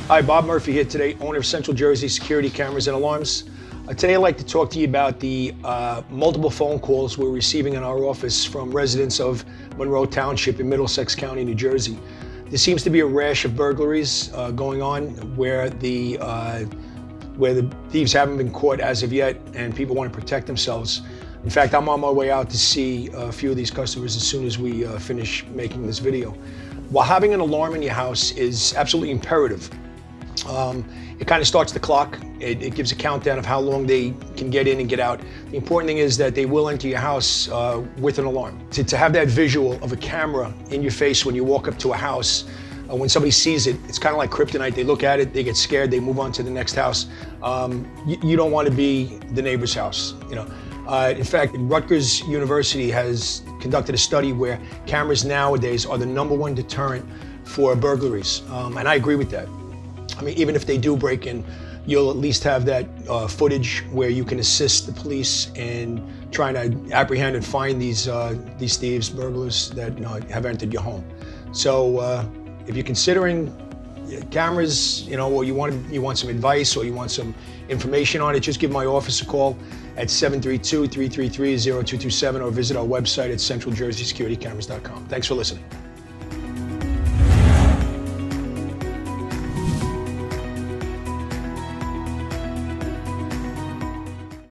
Hi, Bob Murphy here today, owner of Central Jersey Security Cameras and Alarms. Today I'd like to talk to you about the multiple phone calls we're receiving in our office from residents of Monroe Township in Middlesex County, New Jersey. There seems to be a rash of burglaries going on where the thieves haven't been caught as of yet, and people want to protect themselves. In fact, I'm on my way out to see a few of these customers as soon as we finish making this video. While having an alarm in your house is absolutely imperative, it kind of starts the clock. It gives a countdown of how long they can get in and get out. The important thing is that they will enter your house with an alarm. To have that visual of a camera in your face when you walk up to a house, when somebody sees it, it's kind of like kryptonite. They look at it, they get scared, they move on to the next house. You don't want to be the neighbor's house, you know. In fact, Rutgers University has conducted a study where cameras nowadays are the #1 deterrent for burglaries, and I agree with that. I mean, even if they do break in, you'll at least have that footage where you can assist the police in trying to apprehend and find these thieves, burglars that have entered your home. So if you're considering cameras, you know, or you want some advice or you want some information on it, just give my office a call at 732-333-0227 or visit our website at centraljerseysecuritycameras.com. Thanks for listening.